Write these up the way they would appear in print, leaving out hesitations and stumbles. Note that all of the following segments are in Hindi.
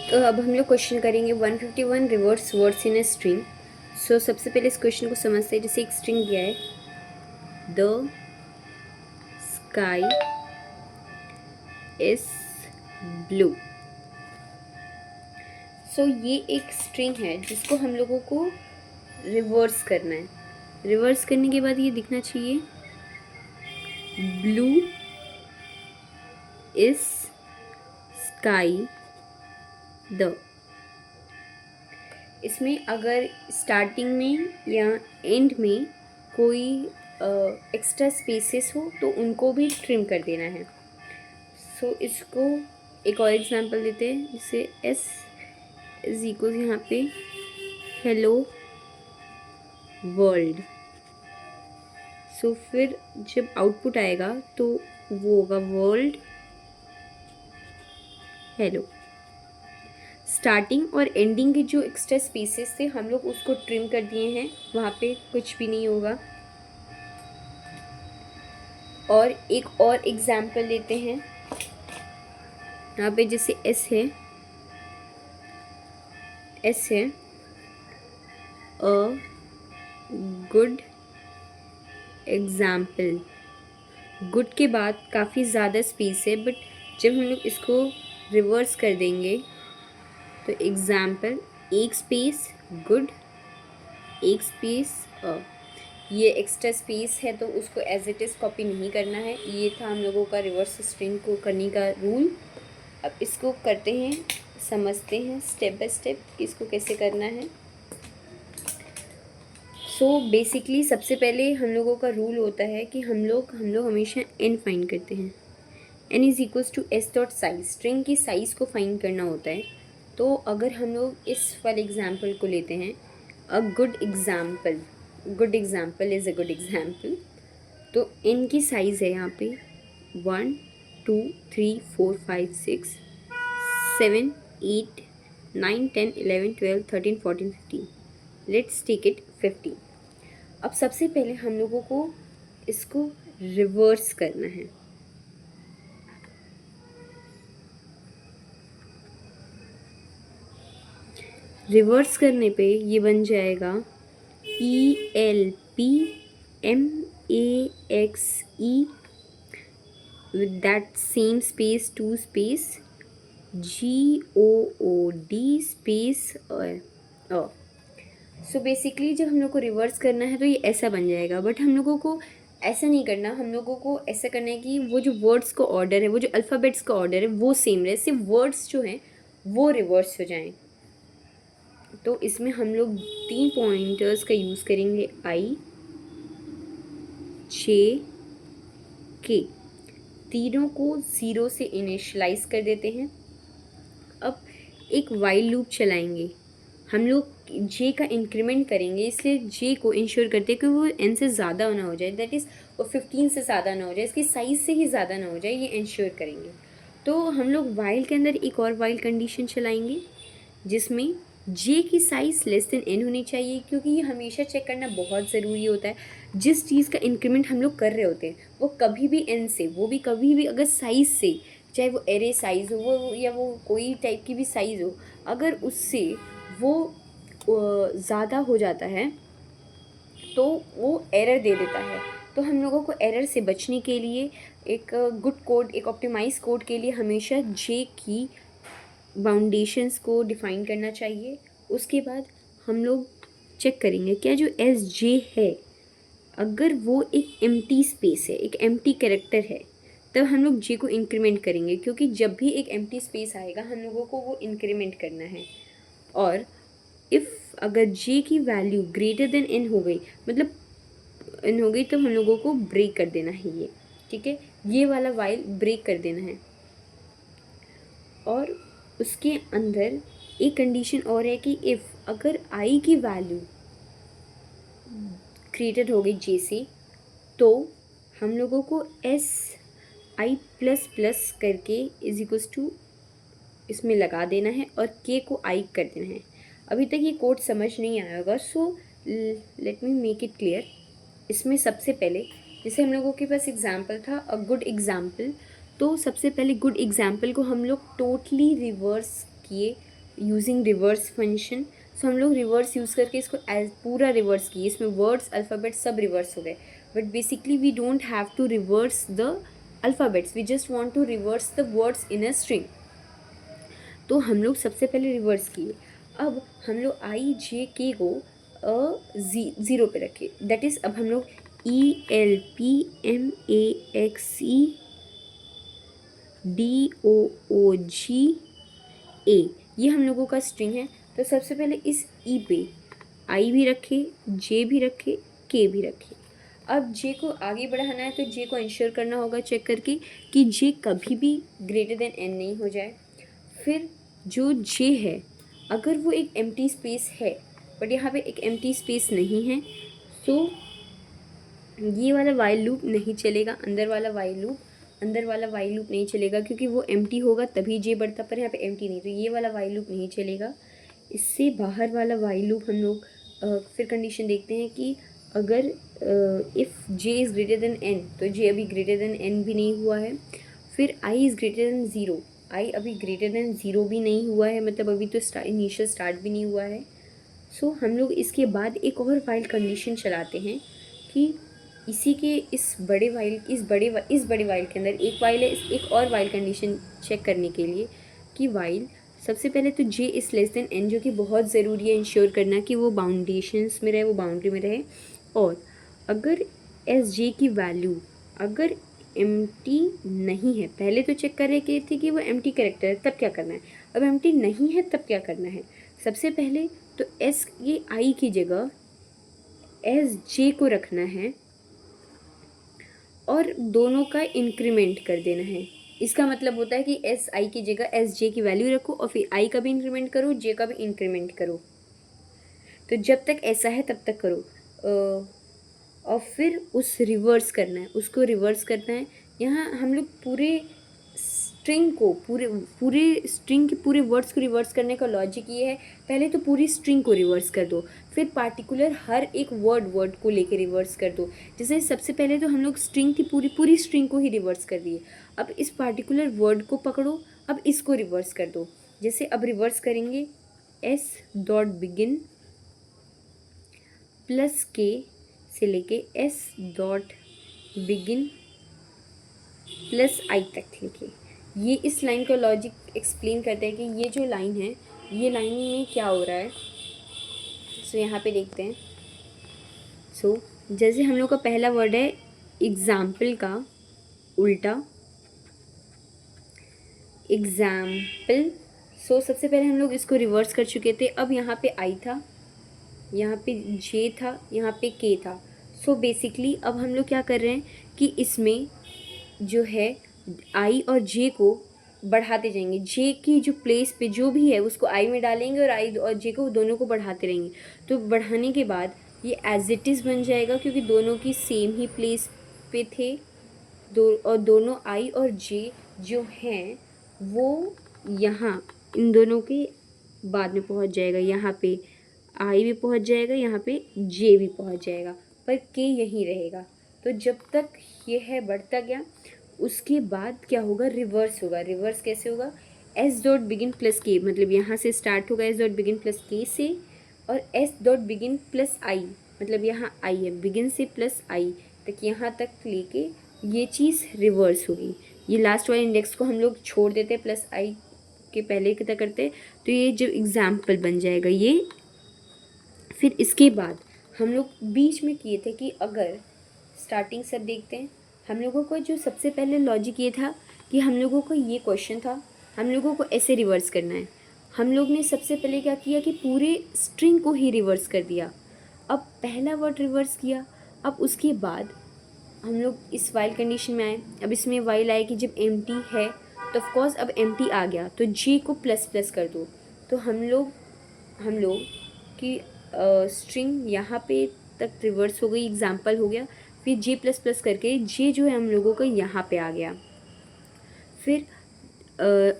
तो अब हम लोग क्वेश्चन करेंगे 151 reverse words in a string. So सबसे पहले इस क्वेश्चन को समझते हैं। जैसे एक स्ट्रिंग दिया है, द स्काई इज ब्लू। सो ये एक स्ट्रिंग है जिसको हम लोगों को रिवर्स करना है। रिवर्स करने के बाद ये दिखना चाहिए, ब्लू इज स्काई द। इसमें अगर स्टार्टिंग में या एंड में कोई एक्स्ट्रा स्पेसेस हो तो उनको भी ट्रिम कर देना है। सो इसको एक और एग्जांपल देते हैं। जैसे एस इज इक्वल यहाँ पे हेलो वर्ल्ड। सो फिर जब आउटपुट आएगा तो वो होगा वर्ल्ड हेलो। स्टार्टिंग और एंडिंग के जो एक्स्ट्रा स्पेसेस थे हम लोग उसको ट्रिम कर दिए हैं, वहाँ पे कुछ भी नहीं होगा। और एक और एग्जांपल लेते हैं। यहाँ पे जैसे एस है अ गुड एग्जाम्पल। गुड के बाद काफ़ी ज़्यादा स्पेस है, बट जब हम लोग इसको रिवर्स कर देंगे तो एग्जाम्पल एक स्पेस गुड एक स्पेस अ। ये एक्स्ट्रा स्पेस है तो उसको एज इट इज़ कॉपी नहीं करना है। ये था हम लोगों का रिवर्स स्ट्रिंग को करने का रूल। अब इसको करते हैं, समझते हैं स्टेप बाय स्टेप इसको कैसे करना है। सो बेसिकली सबसे पहले हम लोगों का रूल होता है कि हम लोग हमेशा एन फाइंड करते हैं। N is equals to S dot size. String की साइज़ को फाइंड करना होता है। तो अगर हम लोग इस वाले एग्जाम्पल को लेते हैं, a good example is a good example. तो एन की साइज़ है यहाँ पे 1 2 3 4 5 6 7 8 9 10 11 12 13 14 15। Let's take it 15। अब सबसे पहले हम लोगों को इसको रिवर्स करना है। रिवर्स करने पे ये बन जाएगा ELPMAXE with that same space 2 space GOOD space so basically जब हम लोग को रिवर्स करना है तो ये ऐसा बन जाएगा। बट हम लोगों को ऐसा नहीं करना, हम लोगों को ऐसा करना है कि वो जो वर्ड्स का ऑर्डर है, वो जो अल्फ़ाबेट्स का ऑर्डर है वो सेम रहे, सिर्फ वर्ड्स जो हैं वो रिवर्स हो जाएं। तो इसमें हम लोग 3 पॉइंटर्स का यूज़ करेंगे, I J K। तीनों को 0 से इनिशलाइज कर देते हैं। अब एक वाइल लूप चलाएंगे। हम लोग जे का इंक्रीमेंट करेंगे, इसलिए जे को इंश्योर करते हैं कि वो एन से ज़्यादा ना हो जाए, दैट इज़ वो 15 से ज़्यादा ना हो जाए, इसकी साइज़ से ही ज़्यादा ना हो जाए, ये इंश्योर करेंगे। तो हम लोग वाइल के अंदर एक और वाइल कंडीशन चलाएंगे जिसमें जे की साइज़ लेस देन एन होनी चाहिए, क्योंकि ये हमेशा चेक करना बहुत ज़रूरी होता है। जिस चीज़ का इंक्रीमेंट हम लोग कर रहे होते हैं वो कभी भी एन से, वो भी कभी भी अगर साइज़ से, चाहे वो एरे साइज़ हो वो या वो कोई टाइप की भी साइज़ हो, अगर उससे वो ज़्यादा हो जाता है तो वो एरर दे देता है। तो हम लोगों को एरर से बचने के लिए एक गुड कोड, एक ऑप्टिमाइज कोड के लिए हमेशा जे की बाउंडेशंस को डिफ़ाइन करना चाहिए। उसके बाद हम लोग चेक करेंगे क्या जो एस जे है, अगर वो एक एम्प्टी स्पेस है, एक एम्प्टी कैरेक्टर है, तब हम लोग जे को इंक्रीमेंट करेंगे, क्योंकि जब भी एक एम्प्टी स्पेस आएगा हम लोगों को वो इंक्रीमेंट करना है। और इफ़ अगर जे की वैल्यू ग्रेटर देन एन हो गई, मतलब एन हो गई, तो हम लोगों को ब्रेक कर देना है ये, ठीक है, ये वाला वाइल ब्रेक कर देना है। और उसके अंदर एक कंडीशन और है कि इफ़ अगर आई की वैल्यू क्रिएटेड हो गई जे से, तो हम लोगों को एस आई प्लस प्लस करके इज इक्वल्स टू इसमें लगा देना है और के को आई कर देना है। अभी तक ये कोड समझ नहीं आया होगा, so let me make it clear. इसमें सबसे पहले जैसे हम लोगों के पास एग्जाम्पल था अ गुड एग्जाम्पल, तो सबसे पहले गुड एग्जाम्पल को हम लोग टोटली रिवर्स किए यूजिंग रिवर्स फंक्शन। सो हम लोग रिवर्स यूज़ करके इसको पूरा रिवर्स किए, इसमें वर्ड्स अल्फ़ाबेट सब रिवर्स हो गए, but basically we don't have to reverse the alphabets, we just want to reverse the words in a string. तो हम लोग सबसे पहले रिवर्स किए। अब हम लोग आई जे के को ज़ीरो पे रखे, दैट इज़ अब हम लोग ELPMAXEDOOGA ये हम लोगों का स्ट्रिंग है। तो सबसे पहले इस ई पे आई भी रखे, जे भी रखे, के भी रखे। अब जे को आगे बढ़ाना है तो जे को इंश्योर करना होगा चेक करके कि जे कभी भी ग्रेटर देन एन नहीं हो जाए। फिर जो जे है अगर वो एक एम्प्टी स्पेस है, बट यहाँ पे एक एम्प्टी स्पेस नहीं है, तो ये वाला वाइल लूप नहीं चलेगा, अंदर वाला वाइल लूप नहीं चलेगा, क्योंकि वो एम्प्टी होगा तभी जे बढ़ता, पर यहाँ पे एम्प्टी नहीं, तो ये वाला वाइल लूप नहीं चलेगा। इससे बाहर वाला वाइल लूप हम लोग फिर कंडीशन देखते हैं कि अगर if J is greater than N, तो जे अभी ग्रेटर देन एन भी नहीं हुआ है। फिर I is greater than zero, आई अभी ग्रेटर देन ज़ीरो भी नहीं हुआ है, मतलब अभी तो इनिशियल स्टार्ट भी नहीं हुआ है। सो हम लोग इसके बाद एक और वाइल कंडीशन चलाते हैं कि इसी के इस बड़े वाइल के अंदर एक वाइल है, एक और वाइल कंडीशन चेक करने के लिए कि वाइल सबसे पहले तो जे इज़ लेस देन एन, जो कि बहुत ज़रूरी है इंश्योर करना कि वो बाउंडेशंस में रहे, वो बाउंड्री में रहे। और अगर एस जे की वैल्यू अगर एम्प्टी नहीं है, पहले तो चेक कर रहे थे कि वो एम्प्टी कैरेक्टर है, तब क्या करना है। अब एम्प्टी नहीं है तब क्या करना है, सबसे पहले तो एस ये आई की जगह एस जे को रखना है और दोनों का इंक्रीमेंट कर देना है। इसका मतलब होता है कि एस आई की जगह एस जे की वैल्यू रखो और फिर आई का भी इंक्रीमेंट करो, जे का भी इंक्रीमेंट करो। तो जब तक ऐसा है तब तक करो, और फिर उसको रिवर्स करना है। यहाँ हम लोग पूरे स्ट्रिंग के पूरे वर्ड्स को रिवर्स करने का लॉजिक ये है, पहले तो पूरी स्ट्रिंग को रिवर्स कर दो, फिर पार्टिकुलर हर एक वर्ड को लेके रिवर्स कर दो। जैसे सबसे पहले तो हम लोग स्ट्रिंग थी, पूरी स्ट्रिंग को ही रिवर्स कर दिए। अब इस पार्टिकुलर वर्ड को पकड़ो, अब इसको रिवर्स कर दो। जैसे अब रिवर्स करेंगे s.begin प्लस के से लेके s.begin प्लस आई तक लिखे। ये इस लाइन का लॉजिक एक्सप्लेन करता है कि ये जो लाइन है, ये लाइन में क्या हो रहा है। सो यहाँ पे देखते हैं। सो जैसे हम लोग का पहला वर्ड है एग्जाम्पल का उल्टा, एग्जाम्पल। सो सबसे पहले हम लोग इसको रिवर्स कर चुके थे। अब यहाँ पे आई था, यहाँ पे जे था, यहाँ पे के था। सो बेसिकली अब हम लोग क्या कर रहे हैं कि इसमें जो है आई और जे को बढ़ाते जाएंगे। जे की जो प्लेस पे जो भी है उसको आई में डालेंगे और आई और जे को दोनों को बढ़ाते रहेंगे। तो बढ़ाने के बाद ये एज इट इज़ बन जाएगा, क्योंकि दोनों की सेम ही प्लेस पे थे और दोनों आई और जे जो हैं वो यहाँ इन दोनों के बाद में पहुँच जाएगा। यहाँ पे आई भी पहुँच जाएगा, यहाँ पे जे भी पहुँच जाएगा, पर के यहीं रहेगा। तो जब तक ये है बढ़ता गया, उसके बाद क्या होगा, रिवर्स होगा। रिवर्स कैसे होगा, s.begin प्लस के, मतलब यहाँ से स्टार्ट होगा s.begin प्लस के से, और s.begin प्लस आई, मतलब यहाँ आई है, बिगिन से प्लस आई तक, यहाँ तक लेके ये चीज़ रिवर्स होगी। ये लास्ट वाले इंडेक्स को हम लोग छोड़ देते हैं, प्लस आई के पहले की तरह करते, तो ये जो एग्जाम्पल बन जाएगा ये। फिर इसके बाद हम लोग बीच में किए थे कि अगर स्टार्टिंग से देखते हैं, हम लोगों को जो सबसे पहले लॉजिक ये था कि हम लोगों को ये क्वेश्चन था, हम लोगों को ऐसे रिवर्स करना है। हम लोग ने सबसे पहले क्या किया कि पूरे स्ट्रिंग को ही रिवर्स कर दिया। अब पहला वर्ड रिवर्स किया, अब उसके बाद हम लोग इस वाइल कंडीशन में आए। अब इसमें वाइल आए कि जब एम्प्टी है तो ऑफकोर्स अब एम्प्टी आ गया तो जे को प्लस प्लस कर दो। तो हम लोग की स्ट्रिंग यहाँ पे तक रिवर्स हो गई, एग्जाम्पल हो गया। फिर जे प्लस प्लस करके जे जो है हम लोगों का यहाँ पे आ गया। फिर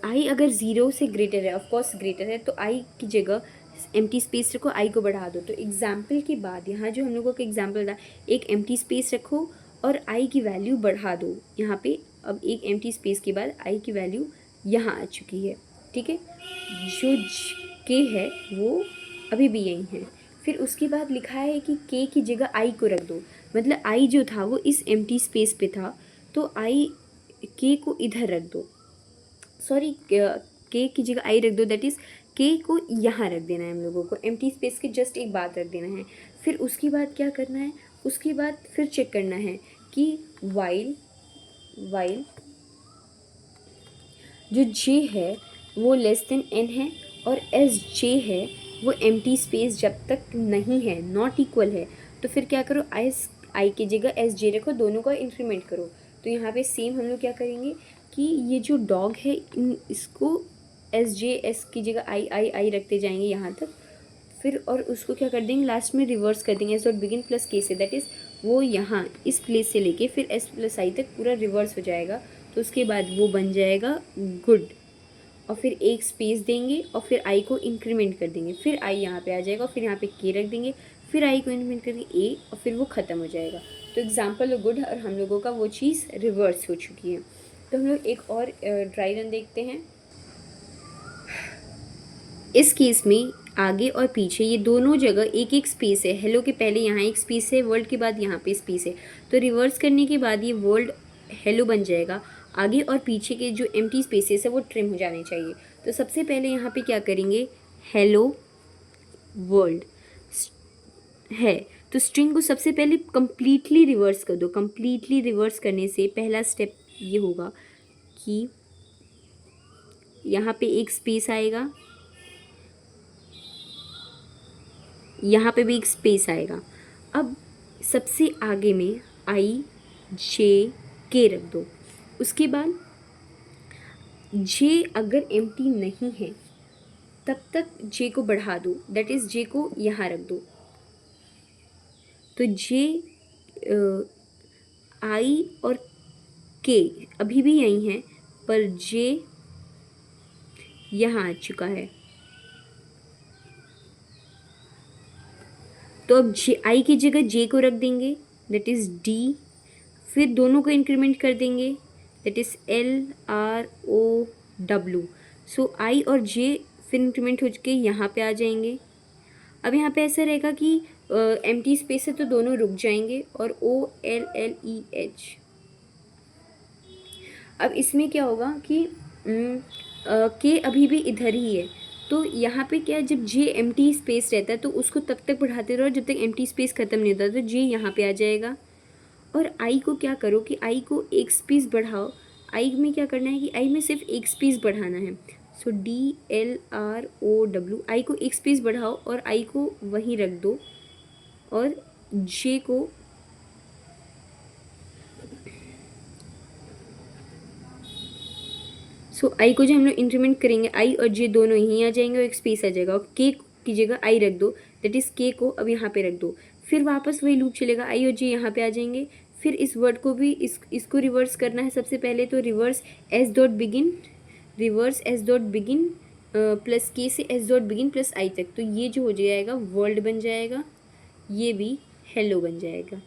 आई अगर ज़ीरो से ग्रेटर है, ऑफकोर्स ग्रेटर है, तो आई की जगह एम्प्टी स्पेस रखो, आई को बढ़ा दो। तो एग्जाम्पल के बाद यहाँ जो हम लोगों का एग्जाम्पल था, एक एम्प्टी स्पेस रखो और आई की वैल्यू बढ़ा दो यहाँ पे। अब एक एम्प्टी स्पेस के बाद आई की वैल्यू यहाँ आ चुकी है, ठीक है। जो के है वो अभी भी यही है। फिर उसके बाद लिखा है कि के की जगह आई को रख दो, मतलब आई जो था वो इस एम्प्टी स्पेस पे था, तो आई के को इधर रख दो, सॉरी के की जगह आई रख दो, दैट इज़ के को यहाँ रख देना है हम लोगों को, एम्प्टी स्पेस के जस्ट एक बात रख देना है। फिर उसके बाद क्या करना है, उसके बाद फिर चेक करना है कि वाइल जो जे है वो लेस देन एन है और एस जे है वो एम्प्टी स्पेस जब तक नहीं है, नॉट इक्वल है, तो फिर क्या करो, आई की जगह एस जे रखो, दोनों का इंक्रीमेंट करो। तो यहाँ पे सेम हम लोग क्या करेंगे कि ये जो डॉग है इसको एस जे एस की जगह आई रखते जाएंगे यहाँ तक, फिर और उसको क्या कर देंगे लास्ट में रिवर्स कर देंगे, एस डॉट बिगिन प्लस के से, दैट इज़ वो यहाँ इस प्लेस से लेके फिर एस प्लस आई तक पूरा रिवर्स हो जाएगा। तो उसके बाद वो बन जाएगा गुड, और फिर एक स्पेस देंगे और फिर आई को इंक्रीमेंट कर देंगे, फिर आई यहाँ पे आ जाएगा और फिर यहाँ पे के रख देंगे, फिर आई को इंक्रीमेंट करके ए और फिर वो ख़त्म हो जाएगा। तो एग्जाम्पल गुड और हम लोगों का वो चीज़ रिवर्स हो चुकी है। तो हम लोग एक और ड्राई रन देखते हैं। इस केस में आगे और पीछे ये दोनों जगह एक एक स्पेस है, हेलो के पहले यहाँ एक स्पेस है, वर्ल्ड के बाद यहाँ पे स्पेस है, तो रिवर्स करने के बाद ये वर्ल्ड हेलो बन जाएगा। आगे और पीछे के जो एम्प्टी स्पेसेस है वो ट्रिम हो जाने चाहिए। तो सबसे पहले यहाँ पे क्या करेंगे, हेलो वर्ल्ड है, तो स्ट्रिंग को सबसे पहले कम्प्लीटली रिवर्स कर दो। कम्प्लीटली रिवर्स करने से पहला स्टेप ये होगा कि यहाँ पे एक स्पेस आएगा, यहाँ पे भी एक स्पेस आएगा। अब सबसे आगे में आई जे के रख दो, उसके बाद जे अगर एम्प्टी नहीं है तब तक जे को बढ़ा दो, दैट इज़ जे को यहाँ रख दो। तो जे आई और के अभी भी यही हैं, पर जे यहाँ आ चुका है। तो अब जे आई की जगह जे को रख देंगे, दैट इज़ डी, फिर दोनों को इंक्रीमेंट कर देंगे, that is L R O W. So I और जे फिर इंक्रीमेंट हो चुके यहाँ पे आ जाएंगे। अब यहाँ पे ऐसा रहेगा कि एम्प्टी स्पेस है तो दोनों रुक जाएंगे, और O L L E H. अब इसमें क्या होगा कि के अभी भी इधर ही है, तो यहाँ पे क्या, जब जे एम्प्टी स्पेस रहता है तो उसको तब तक बढ़ाते रहो जब तक एम्प्टी स्पेस ख़त्म नहीं होता, तो जे यहाँ पे आ जाएगा। और आई को क्या करो कि आई को एक स्पेस बढ़ाओ। आई में क्या करना है कि आई में सिर्फ एक स्पेस बढ़ाना है, so D L R O W, I को एक स्पेस बढ़ाओ और आई को वहीं रख दो, और जे को आई को जो हम लोग इंक्रीमेंट करेंगे, आई और जे दोनों यहीं आ जाएंगे और एक स्पेस आ जाएगा, और के की जगह आई रख दो, दैट इज़ के को अब यहाँ पे रख दो। फिर वापस वही लूप चलेगा, आई और जे यहाँ पे आ जाएंगे। फिर इस वर्ड को भी इसको रिवर्स करना है सबसे पहले, तो reverse S dot begin, reverse S dot begin plus के से एस डॉट बिगिन प्लस आई तक, तो ये जो हो जाएगा वर्ल्ड बन जाएगा, ये भी हेलो बन जाएगा।